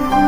Hello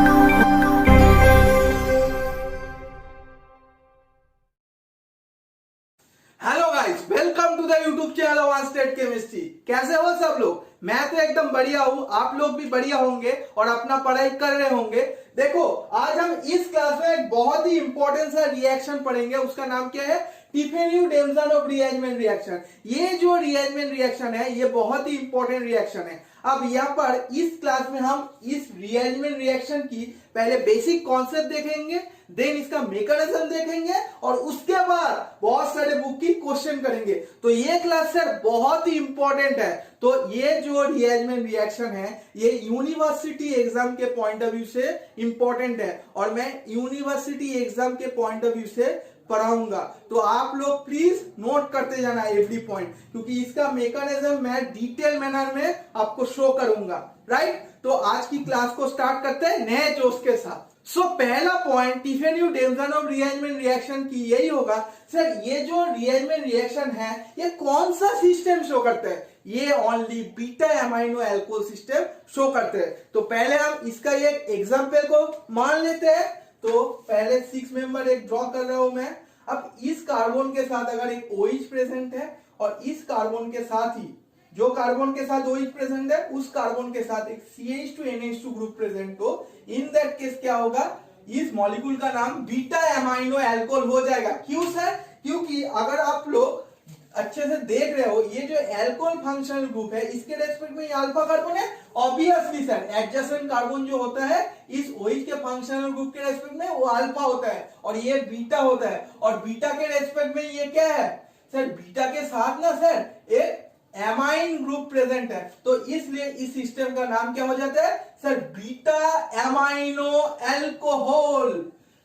guys, welcome to the YouTube channel one state chemistry. कैसे हो सब लोग? मैं तो एकदम बढ़िया हूँ, आप लोग भी बढ़िया होंगे और अपना पढ़ाई कर रहे होंगे। देखो, आज हम इस क्लास में एक बहुत ही इंपॉर्टेंट सा रिएक्शन पढ़ेंगे। उसका नाम क्या है? टिफेन्यू-डेमजनोव रीअरेंजमेंट रिएक्शन। ये जो रीअरेंजमेंट रिएक्शन है, ये बहुत ही इंपॉर्टेंट रिएक्शन है। अब यहाँ पर इस क्लास में हम इस रीअरेंजमेंट रिएक्शन की पहले बेसिक कॉन्सेप्ट देखेंगे, देन इसका मैकेनिज्म देखेंगे और उसके बाद बहुत सारे बुक की क्वेश्चन करेंगे। तो ये क्लास सर बहुत ही इंपॉर्टेंट है। तो ये जो रीअरेंजमेंट रिएक्शन है, ये यूनिवर्सिटी एग्जाम के पॉइंट ऑफ व्यू से इंपॉर्टेंट है और मैं यूनिवर्सिटी एग्जाम के पॉइंट ऑफ व्यू से पढ़ाऊंगा। तो आप लोग प्लीज नोट करते जाना एवरी पॉइंट, क्योंकि इसका मैकेनिज्म मैं डिटेल मैनर में आपको शो करूंगा। राइट? तो आज की क्लास को स्टार्ट करते हैं नए जोश के साथ। सो पहला पॉइंट टिफेन्यू-डेमजनोव रीअरेंजमेंट रिएक्शन की यही होगा, सर ये जो रीअरेंजमेंट रिएक्शन है, ये कौन सा सिस्टम शो करता है? ये only beta amino alcohol system show करते हैं। तो पहले हम इसका एक एग्जांपल को मान लेते हैं। तो पहले 6 मेंबर एक ड्रॉ कर रहा हूं मैं। अब इस कार्बन के साथ अगर एक OH प्रेजेंट है और इस कार्बन के साथ ही जो कार्बन के साथ OH प्रेजेंट है, उस कार्बन के साथ एक CH2NH2 ग्रुप प्रेजेंट हो, इन दैट केस क्या होगा? इस मॉलिक्यूल का नाम बीटा एमाइनो एल्कोहल हो जाएगा। क्यों सर? क्योंकि अगर आप लोग अच्छे से देख रहे हो, ये जो एल्कोहल फंक्शनल ग्रुप है, इसके रेस्पेक्ट में ये अल्फा कार्बन है। ऑब्वियसली सर, एडजेसेंट कार्बन जो होता है इस OH के फंक्शनल ग्रुप के रेस्पेक्ट में वो अल्फा होता है और ये बीटा होता है। और बीटा के रेस्पेक्ट में ये क्या है सर? बीटा के साथ ना सर एक एमाइन ग्रुप प्रेजेंट है। तो इसलिए इस सिस्टम का नाम क्या हो जाता है sir? Beta amino alcohol.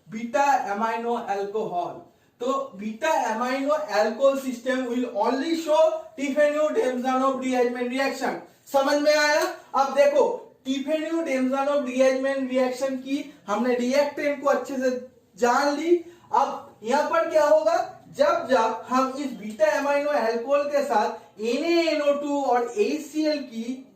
Beta amino alcohol. तो beta amino alcohol system will only show Tiffeneau Demjanov rearrangement reaction. समझ में आया? अब देखो, टिफेन्यू-डेमजनोव रीअरेंजमेंट रिएक्शन की हमने रिएक्टेंट को अच्छे से जान ली। अब यहां पर क्या होगा? जब जब हम इस बीटा एमाइनो एल्कोहल के साथ NaNO2 और HCl की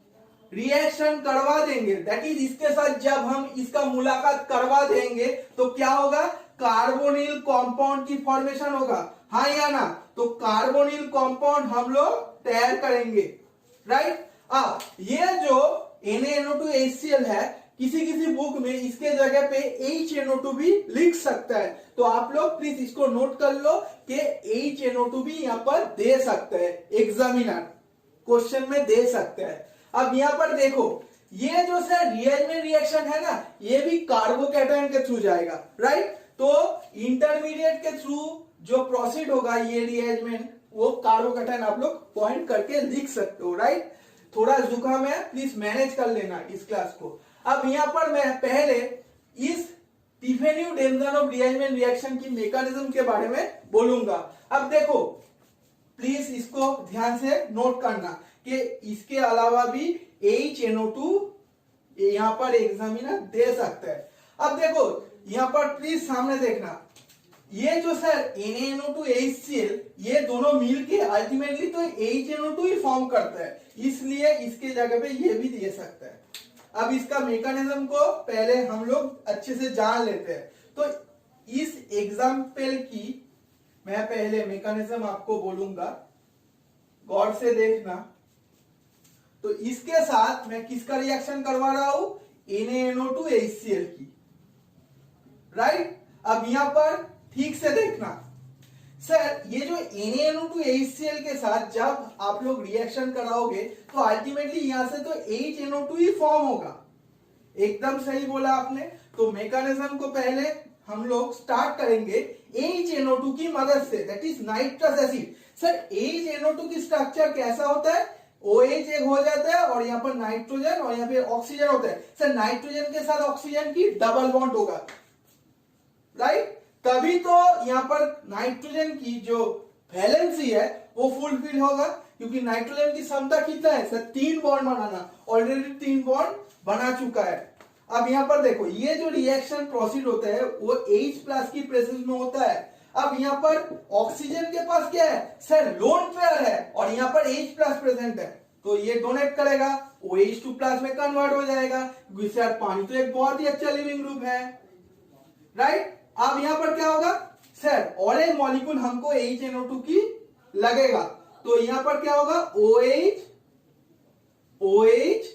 रिएक्शन करवा देंगे, दैट इज इसके साथ जब हम इसका मुलाकात करवा देंगे, तो क्या होगा? कार्बोनिल कंपाउंड की फॉर्मेशन होगा। हाँ या ना? तो कार्बोनिल कंपाउंड हम लोग तैयार करेंगे। राइट? अब ये जो NaNO2 HCl है, किसी किसी बुक में इसके जगह पे HNO2 भी लिख सकता है। तो आप लोग प्लीज इसको नोट कर लो कि HNO2 भी यहां पर दे सकते हैं, एग्जामिनर क्वेश्चन में दे सकते हैं। अब यहां पर देखो, ये जो सर रीअरेंजमेंट रिएक्शन है ना, ये भी कार्बोकैटायन के थ्रू जाएगा। राइट? तो इंटरमीडिएट के थ्रू जो प्रोसीड होगा ये रीअरेंजमेंट, वो कार्बोकैटायन आप लोग पॉइंट करके लिख सकते हो। राइट? थोड़ा जुकाम है, प्लीज मैनेज कर लेना इस क्लास को। अब यहां पर मैं पहले इस टिफेन्यू-डेमजनोव रीअरेंजमेंट रिएक्शन की मैकेनिज्म के बारे में बोलूंगा। अब देखो, प्लीज इसको ध्यान से नोट करना कि इसके अलावा भी HNO2 यहां पर एग्जामिनर दे सकता है। अब देखो यहां पर प्लीज सामने देखना, ये जो सर NaNO2 HCl, ये दोनों मिलके अल्टीमेटली तो HNO2 ही फॉर्म करता है, इसलिए इसके जगह पे ये भी दे सकता है। अब इसका मैकेनिज्म को पहले हम लोग अच्छे से जान लेते हैं। तो इस एग्जाम्पल की मैं पहले मैकेनिज्म आपको बोलूंगा, गौर से देखना। तो इसके साथ मैं किसका रिएक्शन करवा रहा हूं? NaNO2 HCl की। राइट? अब यहां पर ठीक से देखना सर, ये जो NaNO2 HCl के साथ जब आप लोग रिएक्शन कराओगे तो अल्टीमेटली यहां से तो HNO2 ही फॉर्म होगा। एकदम सही बोला आपने। तो मैकेनिज्म को पहले हम लोग स्टार्ट करेंगे HNO2 की मदद से, that is nitrous acid. Sir HNO2 की स्ट्रक्चर कैसा होता है? OH एक हो जाता है और यहाँ पर नाइट्रोजन और यहाँ पे ऑक्सीजन होता है। सर नाइट्रोजन के साथ ऑक्सीजन की डबल बॉन्ड होगा। राइट? तभी तो यहां पर नाइट्रोजन की जो वैलेंसी है वो फुलफिल होगा, क्योंकि नाइट्रोजन की क्षमता कितना है सर? 3 बॉन्ड बनाना। ऑलरेडी 3 बॉन्ड बना चुका है। अब यहां पर देखो, ये जो रिएक्शन प्रोसीड होता है वो H+ की प्रेजेंस में होता है। अब यहां पर ऑक्सीजन के पास क्या है सर? लोन पेयर है और यहां पर H+ प्रेजेंट है, तो ये डोनेट करेगा। OH2 प्लस में कन्वर्ट हो जाएगा, क्योंकि सर पानी तो एक बहुत ही अच्छा लिविंग ग्रुप है, राइट। अब यहां पर क्या होगा सर, और एक मॉलिक्यूल हमको HNO2 की लगेगा, तो यहां पर क्या होगा OH OH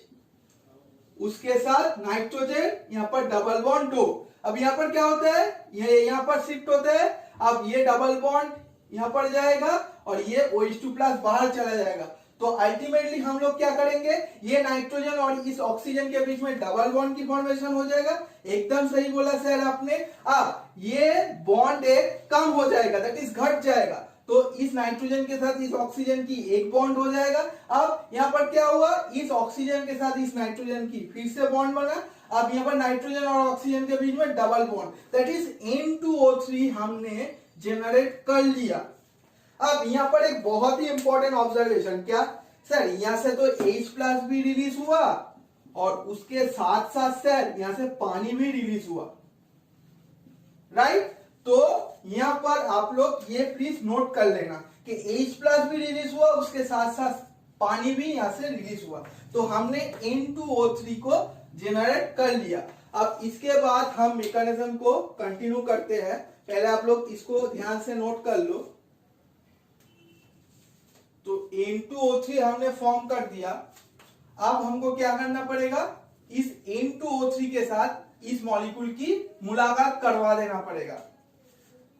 उसके साथ नाइट्रोजन, यहां पर डबल बॉन्ड 2। अब यहां पर क्या होता है, ये यहां पर शिफ्ट होता है, अब ये डबल बॉन्ड यहां पर जाएगा और ये OH2 प्लस बाहर चला जाएगा। तो अल्टीमेटली हम लोग क्या करेंगे, ये नाइट्रोजन और इस ऑक्सीजन के बीच में डबल बॉन्ड की फॉर्मेशन हो जाएगा। एकदम सही बोला सर आपने। अब ये बॉन्ड एक कम हो जाएगा, दैट इज घट जाएगा, तो इस नाइट्रोजन के साथ इस ऑक्सीजन की एक बॉन्ड हो जाएगा। अब यहां पर क्या हुआ, इस ऑक्सीजन के साथ इस नाइट्रोजन की फिर से बॉन्ड बना, अब यहां पर नाइट्रोजन और ऑक्सीजन के बीच में double bond, that is N2O3 हमने जनरेट कर लिया। अब यहां पर एक बहुत ही इंपॉर्टेंट ऑब्जर्वेशन, क्या सर, यहां से तो H प्लस भी रिलीज हुआ और उसके साथ साथ सर यहां से पानी भी रिलीज हुआ, राइट। तो यहां पर आप लोग ये प्लीज नोट कर लेना कि H प्लस भी रिलीज हुआ, उसके साथ साथ पानी भी यहां से रिलीज हुआ, तो हमने N2O3 को जनरेट कर लिया। अब इसके बाद हम मैकेनिज्म को कंटिन्यू करते हैं, पहले आप लोग इसको ध्यान से नोट कर लो। तो N2O3 हमने फॉर्म कर दिया, अब हमको क्या करना पड़ेगा, इस N2O3 के साथ इस मॉलिक्यूल की मुलाकात करवा देना पड़ेगा,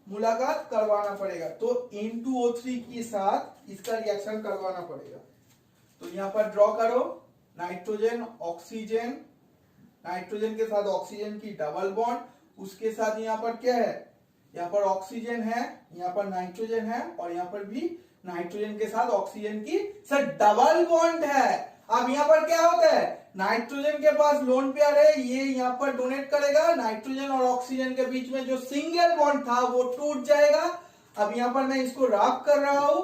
मुलाकात करवाना पड़ेगा। तो N2O3 के साथ इसका रिएक्शन करवाना पड़ेगा। तो यहां पर ड्रॉ करो, नाइट्रोजन ऑक्सीजन, नाइट्रोजन के साथ ऑक्सीजन की डबल बॉन्ड, उसके साथ यहां पर क्या है, यहां पर ऑक्सीजन है, यहां पर नाइट्रोजन है और यहां पर भी नाइट्रोजन के साथ ऑक्सीजन की सर डबल बॉन्ड है। अब यहां पर क्या होता है, नाइट्रोजन के पास लोन पेयर है, ये यहां पर डोनेट करेगा, नाइट्रोजन और ऑक्सीजन के बीच में जो सिंगल बॉन्ड था वो टूट जाएगा। अब यहां पर मैं इसको रब कर रहा हूं,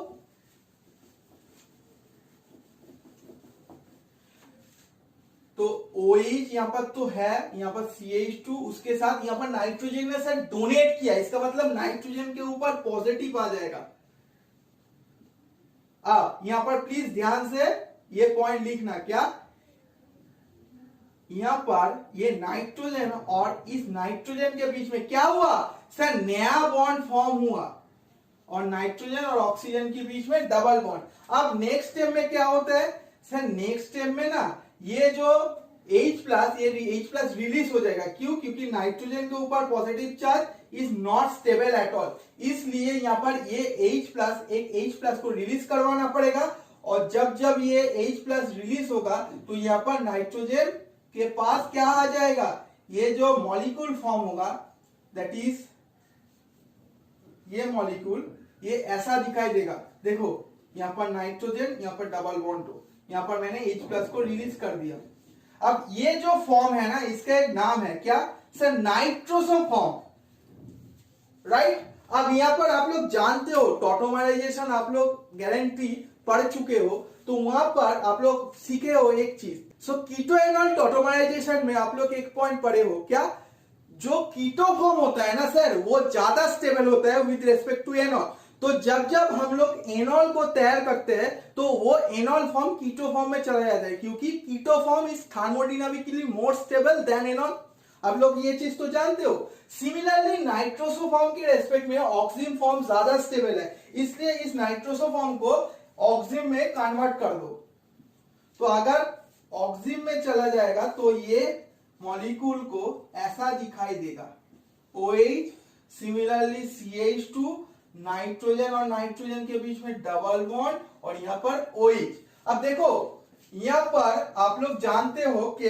तो OH यहां पर तो है, यहां पर CH2, उसके साथ यहां पर नाइट्रोजन ने सर डोनेट किया, इसका मतलब नाइट्रोजन के ऊपर पॉजिटिव आ जाएगा। अब यहां पर प्लीज ध्यान से ये पॉइंट लिखना, क्या यहां पर ये नाइट्रोजन और इस नाइट्रोजन के बीच में क्या हुआ सर, नया बॉन्ड फॉर्म हुआ और नाइट्रोजन और ऑक्सीजन के बीच में डबल बॉन्ड। अब नेक्स्ट स्टेप में क्या होता है सर, नेक्स्ट स्टेप में ना ये जो H प्लस, ये H प्लस रिलीज हो जाएगा, क्यों, क्योंकि नाइट्रोजन के ऊपर positive charge is not stable at all, इसलिए यहां पर ये H प्लस, एक H प्लस को रिलीज करवाना पड़ेगा, और जब जब ये H प्लस रिलीज होगा तो यहां पर नाइट्रोजन के पास क्या आ जाएगा, ये जो मॉलिक्यूल फॉर्म होगा, दैट इज ये मॉलिक्यूल, ये ऐसा दिखाई देगा। देखो यहां पर नाइट्रोजन, यहां पर डबल बॉन्ड 2, यहां पर मैंने H प्लस को रिलीज कर दिया। अब ये जो फॉर्म है ना, इसका एक नाम है, क्या सर, नाइट्रोसो फॉर्म, राइट। अब यहां पर आप लोग जानते हो टॉटोमराइजेशन, आप लोग गारंटी पढ़ चुके हो, तो वहां पर आप लोग सीखे हो एक चीज, सो कीटो एनॉल टॉटोमराइजेशन में आप लोग एक पॉइंट पढ़े हो, क्या, जो कीटो फॉर्म होता है ना सर, वो ज्यादा स्टेबल होता है विद रिस्पेक्ट टू एनॉल। तो जब जब हम लोग एनॉल को तैयार करते हैं तो वो एनॉल फॉर्म कीटो फॉर्म में चला जाता है, क्योंकि keto form is thermodynamically more stable than enol. आप लोग ये चीज तो जानते हो। सिमिलरली नाइट्रोसो फॉर्म के रेस्पेक्ट में ऑक्सिन फॉर्म ज्यादा स्टेबल है, इसलिए इस नाइट्रोसो फॉर्म को ऑक्सिन में कन्वर्ट कर दो। तो अगर ऑक्सिन में चला जाएगा तो ये मॉलिक्यूल को ऐसा दिखाई देगा, OH, सिमिलरली CH2, नाइट्रोजन और नाइट्रोजन के बीच में डबल बॉन्ड और यहां पर OH। अब देखो यहां पर आप लोग जानते हो कि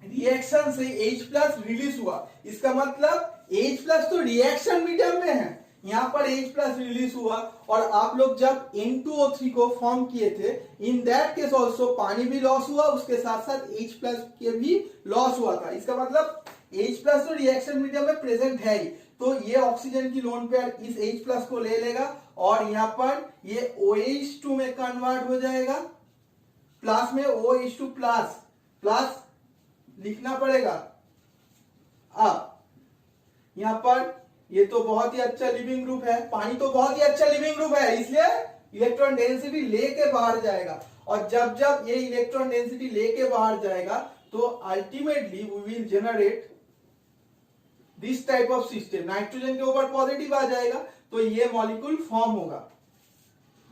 रिएक्शन से H प्लस रिलीज हुआ, इसका मतलब H प्लस तो रिएक्शन मीडियम में है, यहां पर H प्लस रिलीज हुआ, और आप लोग जब N2O3 को फॉर्म किए थे, इन दैट केस ऑल्सो पानी भी लॉस हुआ, उसके साथ साथ H प्लस के भी लॉस हुआ था। इसका मतलब H प्लस तो रिएक्शन मीडियम में प्रेजेंट है ही, तो ये ऑक्सीजन की लोन पेयर इस H प्लस को ले लेगा और यहां पर ये OH2 में कन्वर्ट हो जाएगा, प्लस में OH2 प्लस प्लस लिखना पड़ेगा। अब यहां पर ये तो बहुत ही अच्छा लिविंग ग्रुप है, पानी तो बहुत ही अच्छा लिविंग ग्रुप है, इसलिए इलेक्ट्रॉन डेंसिटी लेके बाहर जाएगा और जब जब ये इलेक्ट्रॉन डेंसिटी लेके बाहर जाएगा तो ultimately we will generate this type of system. Nitrogen के ऊपर पॉजिटिव आ जाएगा तो ये मॉलिक्यूल फॉर्म होगा।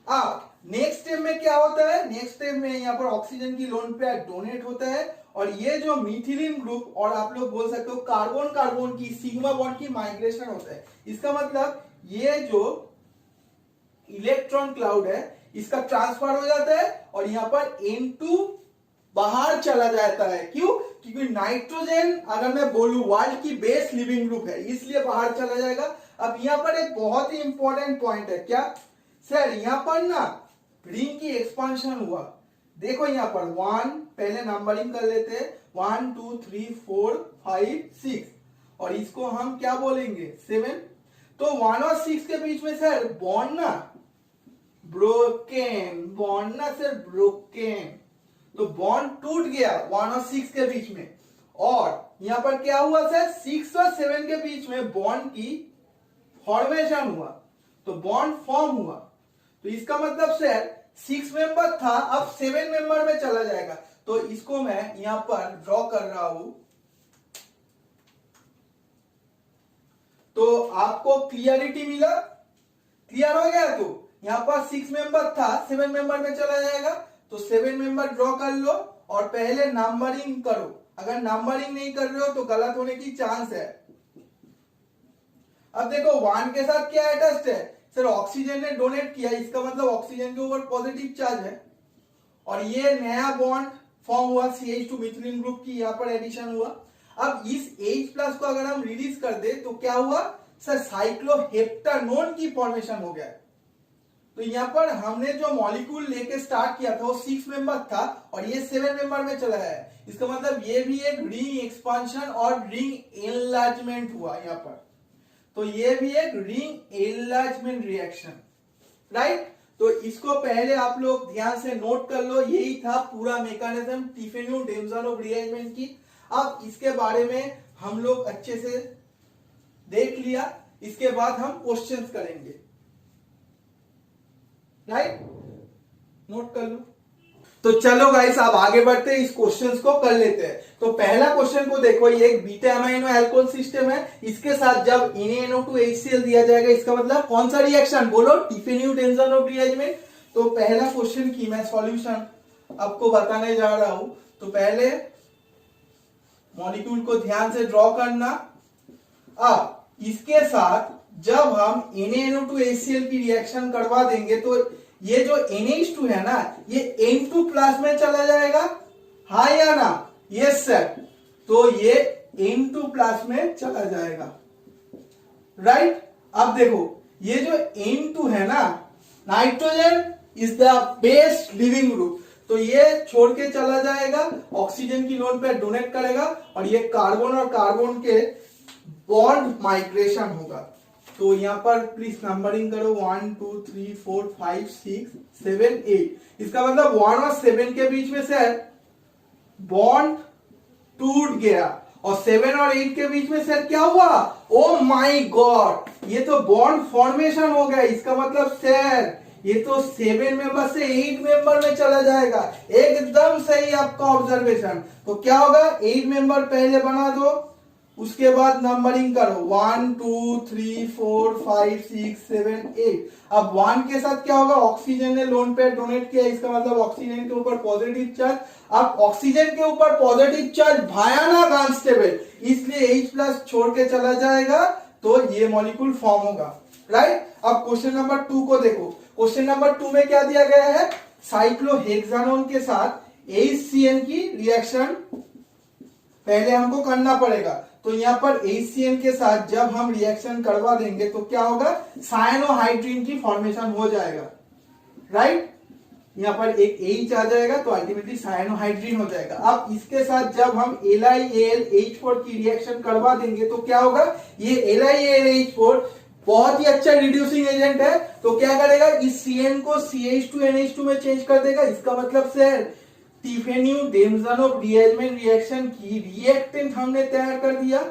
अब नेक्स्ट स्टेप में क्या होता है, नेक्स्ट स्टेप में यहाँ पर ऑक्सीजन की लोन पेयर डोनेट होता है और ये जो मिथिलीन ग्रुप और आप लोग बोल सकते हो कार्बन कार्बन की सिग्मा बॉन्ड की माइग्रेशन होता है। इसका मतलब ये जो इलेक्ट्रॉन क्लाउड है इसका ट्रांसफर हो जाता है और यहाँ पर N2 बाहर चला जाता है। क्यों? क्योंकि नाइट्रोजन अगर मैं बोलूं वर्ल्ड की बेस्ट लिविंग ग्रुप है इसलिए बाहर चला जाएगा। अब यहाँ पर एक बहुत ही इंपॉर्टेंट पॉइंट है, क्या सर, यहाँ पर ना रिंग की एक्सपांशन हुआ। देखो यहाँ पर 1, पहले नंबरिंग कर लेते हैं, 1 2 3 4 5 6 और इसको हम क्या बोलेंगे 7। तो 1 और 6 के बीच में सर बॉन्ड ना ब्रोकन, बॉन्ड ना सर ब्रोकन, तो बॉन्ड टूट गया 1 और 6 के बीच में। और यहां पर क्या हुआ सर, 6 और 7 के बीच में बॉन्ड की फॉर्मेशन हुआ, तो बॉन्ड फॉर्म हुआ। तो इसका मतलब सर 6 मेंबर था अब 7 मेंबर में चला जाएगा। तो इसको मैं यहां पर ड्रॉ कर रहा हूं। तो आपको क्लियरिटी मिला, क्लियर हो गया। तो यहां पर 6 मेंबर था 7 मेंबर में चला जाएगा, तो 7 मेंबर ड्रॉ कर लो और पहले नंबरिंग करो। अगर नंबरिंग नहीं कर रहे हो तो गलत होने की चांस है। अब देखो 1 के साथ क्या अटैच्ड है सर, ऑक्सीजन ने डोनेट किया, इसका मतलब ऑक्सीजन के ऊपर पॉजिटिव चार्ज है और ये नया बॉन्ड फॉर्म हुआ CH2 मिथिलीन ग्रुप की, यहां पर एडिशन हुआ। अब इस H+ को अगर हम रिलीज कर दे तो क्या हुआ सर, साइक्लोहेप्टानोन की फॉर्मेशन हो गया। तो यहाँ पर हमने जो मॉलिक्यूल लेके स्टार्ट किया था वो 6 मेंबर था और ये 7 मेंबर में चला है। इसका मतलब ये भी एक रिंग एक्सपांशन और रिंग एनलार्जमेंट हुआ यहाँ पर, तो ये भी एक रिंग एनलार्जमेंट रिएक्शन, राइट। तो इसको पहले आप लोग ध्यान से नोट कर लो, यही था पूरा मैकेनिज्म टिफेन्यू-डेमजानोव रिएक्शन की। अब इसके बारे में हम लोग अच्छे से देख लिया, इसके बाद हम क्वेश्चंस करेंगे, राइट, नोट कर लो। तो चलो गाइस अब आगे बढ़ते हैं, इस क्वेश्चंस को कर लेते हैं। तो पहला क्वेश्चन को देखो, ये एक बीटा अमाइनो अल्कोहल सिस्टम है, इसके साथ जब NaNO2HCl दिया जाएगा इसका मतलब कौन सा रिएक्शन, बोलो, टिफेन्यू-डेमजानोव रिएक्शन। तो पहला क्वेश्चन की मैं सॉल्यूशन आपको बताने जा रहा हूं। तो पहले मॉलिक्यूल को ध्यान से ड्रॉ करना। अब इसके साथ जब हम NaNO2HCl की रिएक्शन करवा देंगे तो ये जो NH2 है ना ये N2+ में चला जाएगा, हाँ या ना, यस सर। तो ये N2+ में चला जाएगा, राइट। अब देखो ये जो N2 है ना, nitrogen is the best leaving group, तो ये छोड़ के चला जाएगा, ऑक्सीजन की लोन पे डोनेट करेगा और ये कार्बन और कार्बन के बॉन्ड माइग्रेशन होगा। तो यहां पर प्लीज नंबरिंग करो, 1 2 3 4 5 6 7 8। इसका मतलब 1 और 7 के बीच में से बॉन्ड टूट गया और 7 और 8 के बीच में सर क्या हुआ, ओ माय गॉड, ये तो बॉन्ड फॉर्मेशन हो गया। इसका मतलब सर ये तो 7 मेंबर से 8 मेंबर में चला जाएगा, एकदम सही आपका ऑब्जर्वेशन। तो क्या होगा, 8 मेंबर पहले बना दो, उसके बाद नंबरिंग करो, 1 2 3 4 5 6 7 8। अब 1 के साथ क्या होगा, ऑक्सीजन ने लोन पेयर डोनेट किया, इसका मतलब ऑक्सीजन के ऊपर पॉजिटिव चार्ज। अब ऑक्सीजन के ऊपर पॉजिटिव चार्ज भयानक अनस्टेबल, इसलिए H+ छोड़ के चला जाएगा, तो ये मॉलिक्यूल फॉर्म होगा, राइट। अब क्वेश्चन नंबर 2 को देखो। क्वेश्चन नंबर 2 में क्या दिया गया है, साइक्लोहेक्सानोन के साथ HCN की रिएक्शन पहले हमको करना पड़ेगा। तो यहाँ पर HCN के साथ जब हम रिएक्शन करवा देंगे तो क्या होगा, साइनोहाइड्रीन की फॉर्मेशन हो जाएगा, राइट। यहाँ पर एक H आ जाएगा तो अल्टीमेटली साइनोहाइड्रीन हो जाएगा। अब इसके साथ जब हम LiAlH4 की रिएक्शन करवा देंगे तो क्या होगा, ये LiAlH4 बहुत ही अच्छा रिड्यूसिंग एजेंट है, तो क्या करेगा, इस CN को CH2NH2 में चेंज कर देगा। इसका मतलब सर टिफेन्यू-डेमजानोव रिएक्शन की रिएक्टेंट हमने तैयार कर दिया,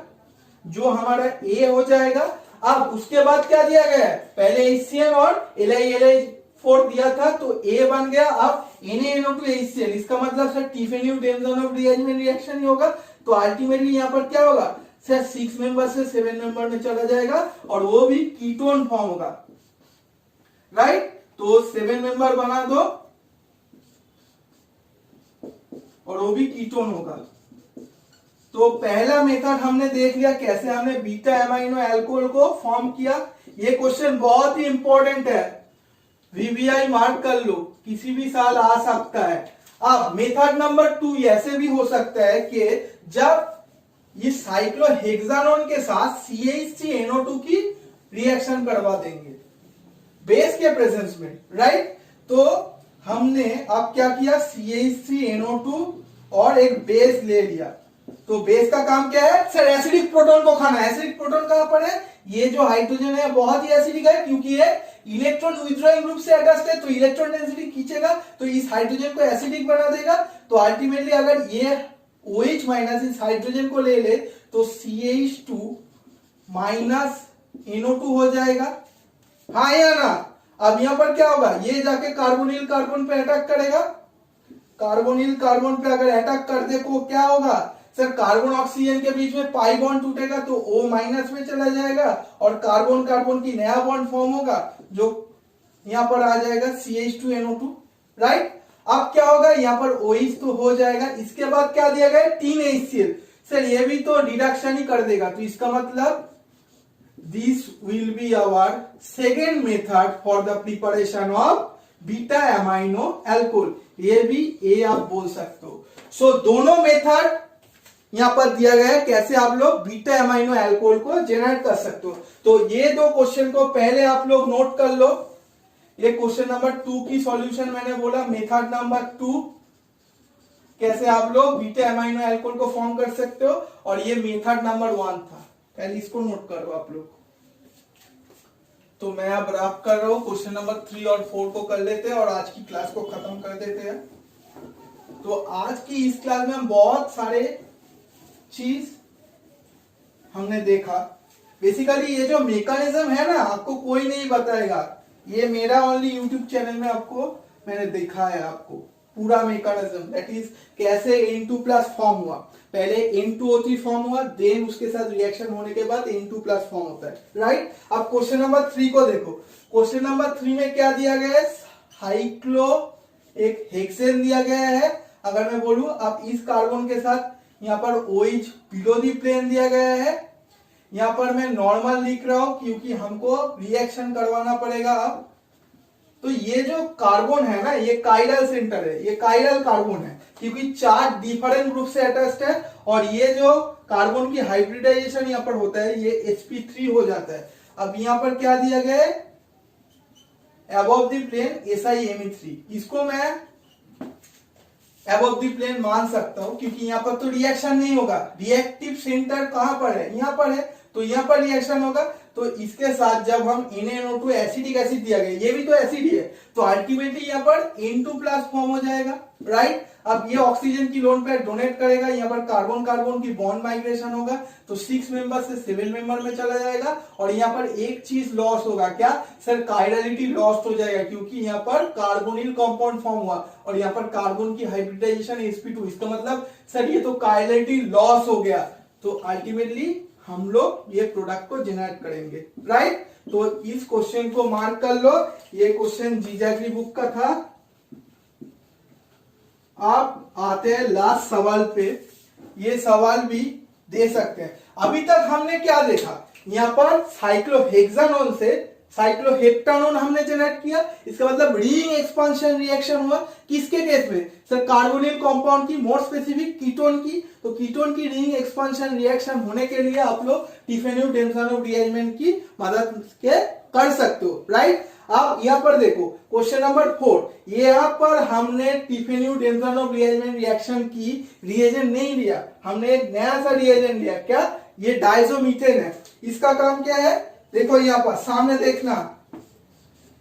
जो हमारा A हो जाएगा। अब उसके बाद क्या दिया गया है, पहले HCN और LiAlH 4 दिया था तो A बन गया। अब NaNO2HCl, इसका मतलब sir Tiffeneau Demjanov of rearrangement reaction ही होगा। तो अल्टीमेटली यहाँ पर क्या होगा सर, 6 मेंबर से 7 मेंबर में चला जाएगा और वो भी कीटोन फॉर्म होगा, राइट। तो 7 मेंबर बना दो और वो भी कीटोन होगा। तो पहला मेथड हमने देख लिया कैसे हमने बीटा एमाइनो अल्कोहल को फॉर्म किया। ये क्वेश्चन बहुत ही इंपॉर्टेंट है, वीवीआई मार्क कर लो, किसी भी साल आ सकता है। अब मेथड नंबर 2 ऐसे भी हो सकता है कि जब इस साइक्लोहेक्सानोन के साथ CH3NO2 की रिएक्शन करवा देंगे बेस के प्रेजेंस में, राइट। तो हमने अब क्या किया, CH3NO2 और एक बेस ले लिया। तो बेस का काम क्या है सर, एसिडिक प्रोटॉन को खाना है। एसिडिक प्रोटॉन कहां पर है, ये जो हाइड्रोजन है बहुत ही एसिडिक है क्योंकि ये इलेक्ट्रॉन विथड्रॉइंग ग्रुप से अटैच्ड है, तो इलेक्ट्रॉन डेंसिटी खींचेगा तो इस हाइड्रोजन को एसिडिक बना देगा। तो अल्टीमेटली अगर ये OH माइनस इस हाइड्रोजन को ले ले तो CH2 माइनस NO2 हो जाएगा, हाँ या ना। अब यहां पर क्या होगा, ये जाके कार्बोनिल कार्बन पे अटैक करेगा। कार्बोनिल कार्बन पे अगर अटैक कर दे तो क्या होगा सर, कार्बन ऑक्सीजन के बीच में पाई बॉन्ड टूटेगा तो O माइनस में चला जाएगा और कार्बन कार्बन की नया बॉन्ड फॉर्म होगा जो यहां पर आ जाएगा CH2NO2, राइट। अब क्या होगा, यहां पर OH तो हो जाएगा। इसके बाद क्या दिया गया, 3HCl। सर ये भी तो डिडक्शन ही कर देगा, तो इसका मतलब this will be our second method for the preparation of beta amino alcohol. ये भी ए आप बोल सकते हो। सो दोनों मेथड यहां पर दिया गया है कैसे आप लोग बीटा एमाइनो अल्कोहल को जनरेट कर सकते हो। तो ये दो क्वेश्चन को पहले आप लोग नोट कर लो। ये क्वेश्चन नंबर 2 की सॉल्यूशन मैंने बोला, मेथड नंबर 2 कैसे आप लोग बीटा एमाइनो अल्कोहल को फॉर्म कर सकते हो, और ये मेथड नंबर 1 था। पहले इसको नोट करो आप लोग। तो मैं अब रैप कर रहा हूं, क्वेश्चन नंबर 3 और 4 को कर लेते हैं और आज की क्लास को खत्म कर देते हैं। तो आज की इस क्लास में हम बहुत सारे चीज हमने देखा। बेसिकली ये जो मैकेनिज्म है ना, आपको कोई नहीं बताएगा, ये मेरा ओनली यूट्यूब चैनल में आपको मैंने दिखा है, आपको पूरा मैकेनिज्म, दैट इज कैसे N2+ फॉर्म हुआ। पहले N2O3 फॉर्म हुआ, देन उसके साथ रिएक्शन होने के बाद N2+ फॉर्म होता है, राइट। अब क्वेश्चन नंबर 3 को देखो। क्वेश्चन नंबर 3 में क्या दिया गया है, साइक्लो एक हेक्सेन दिया गया है। अगर मैं बोलूं अब इस कार्बन के साथ यहाँ पर OH बिलो दी प्लेन दिया गया है। यहाँ पर मैं नॉर्मल लिख रहा हूं क्योंकि हमको रिएक्शन करवाना पड़ेगा। अब तो ये जो कार्बन है ना, ये काइरल सेंटर है, ये काइरल कार्बन है क्योंकि 4 डिफरेंट ग्रुप से अटैच्ड है। और ये जो कार्बन की हाइब्रिडाइजेशन यहाँ पर होता है, ये sp3 हो जाता है। अब यहाँ पर क्या दिया गया है, अबव द प्लेन SiMe3, इसको मैं अबव द प्लेन मान सकता हूं क्योंकि यहाँ पर तो रिएक्शन नहीं होगा। रिएक्टिव सेंटर कहां पर है, यहाँ पर है, तो यहाँ पर रिएक्शन होगा। तो इसके साथ जब हम NaNO2 एसिडिक एसिड दिया गया, ये भी तो एसिड ही है, तो अल्टीमेटली यहाँ पर N2+ फॉर्म हो जाएगा, राइट। अब ये ऑक्सीजन की लोन पेयर डोनेट करेगा, यहाँ पर कार्बन कार्बन की बॉन्ड माइग्रेशन होगा, तो 6 मेंबर से 7 मेंबर में चला जाएगा। और यहाँ पर एक चीज लॉस होगा, क्या सर, काइरलिटी लॉस्ट हो जाएगा क्योंकि यहाँ पर कार्बोनिल कंपाउंड फॉर्म हुआ और यहाँ पर कार्बन की हाइब्रिडाइजेशन sp2, इसका मतलब सर ये तो काइरलिटी लॉस हो गया। तो अल्टीमेटली हम लोग ये प्रोडक्ट को जनरेट करेंगे, राइट। तो इस क्वेश्चन को मार्क कर लो, ये क्वेश्चन जीजा की बुक का था। आप आते हैं लास्ट सवाल पे, ये सवाल भी दे सकते हैं। अभी तक हमने क्या देखा, यहाँ पर साइक्लोहेक्सानोन से साइक्लोहेप्टानोन हमने जनरेट किया, इसका मतलब रिंग एक्सपांशन रिएक्शन हुआ। किसके केस में सर, कार्बोनिल कंपाउंड की, मोर स्पेसिफिक कीटोन की। तो कीटोन की रिंग एक्सपांशन रिएक्शन होने के लिए आप लोग टिफेन्यू डेंजानो रिएरेंजमेंट की मदद के कर सकते हो, राइट। अब यहाँ पर देखो क्वेश्चन नंबर 4, यहाँ पर हमने टिफेन्यू डेंजानो रिएरेंजमेंट रिएक्शन की रिएजेंट नहीं लिया, हमने एक नया सा रिएजेंट लिया। क्या, ये डायजोमीथेन है। इसका काम क्या है, देखो यहाँ पर सामने देखना,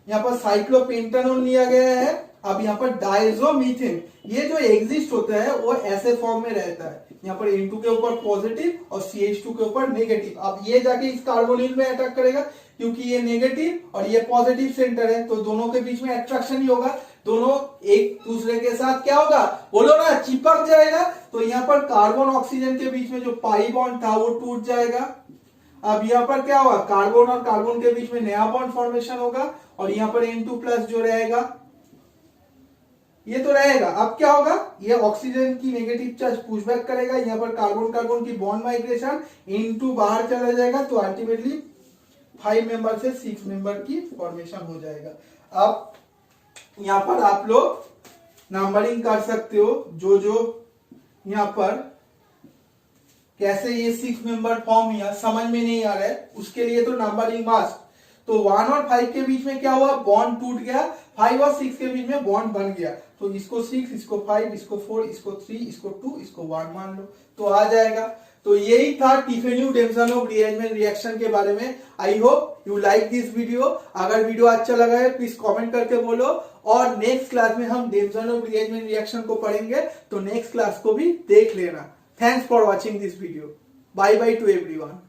यहाँ पर साइक्लोपेंटानोन लिया गया है। अब यहाँ पर डायजोमीथेन, ये जो एग्जिस्ट होता है वो ऐसे फॉर्म में रहता है, यहाँ पर N2 के ऊपर पॉजिटिव और CH2 के ऊपर नेगेटिव। अब ये जाके इस कार्बोनिल में अटैक करेगा क्योंकि ये नेगेटिव और ये पॉजिटिव सेंटर है, तो दोनों के बीच में अट्रैक्शन ही होगा, दोनों एक दूसरे के साथ क्या होगा बोलो ना, चिपक जाएगा। तो यहाँ पर कार्बन ऑक्सीजन के बीच में जो पाई बॉन्ड था वो टूट जाएगा। अब यहाँ पर क्या होगा, कार्बन और कार्बन के बीच में नया बॉन्ड फॉर्मेशन होगा और यहाँ पर N2+ जो रहेगा ये तो रहेगा। अब क्या होगा, ये ऑक्सीजन की नेगेटिव चार्ज पुशबैक करेगा, यहाँ पर कार्बन कार्बन की बॉन्ड माइग्रेशन, N2 बाहर चला जाएगा, तो अल्टीमेटली 5 मेंबर से 6 मेंबर की फॉर्मेशन हो जाएगा। अब यहाँ पर आप लोग नंबरिंग कर सकते हो, जो जो यहाँ पर कैसे ये 6 मेंबर फॉर्म हुआ समझ में नहीं आ रहा है, उसके लिए तो नंबरिंग मस्ट। तो 1 और 5 के बीच में क्या हुआ, बॉन्ड टूट गया, 5 और 6 के बीच में बॉन्ड बन गया, तो इसको 6, इसको 5, इसको 4, इसको 3, इसको 2, इसको 1 मान लो तो आ जाएगा। तो यही था टिफेन्यू डेमजनोव रीअरेंजमेंट रिएक्शन के बारे में। I hope you like this video. अगर वीडियो अच्छा लगा है प्लीज कमेंट करके बोलो, और नेक्स्ट क्लास में हम डेमजनोव रीअरेंजमेंट रिएक्शन को पढ़ेंगे, तो नेक्स्ट क्लास को भी देख लेना। Thanks for watching this video. Bye bye to everyone.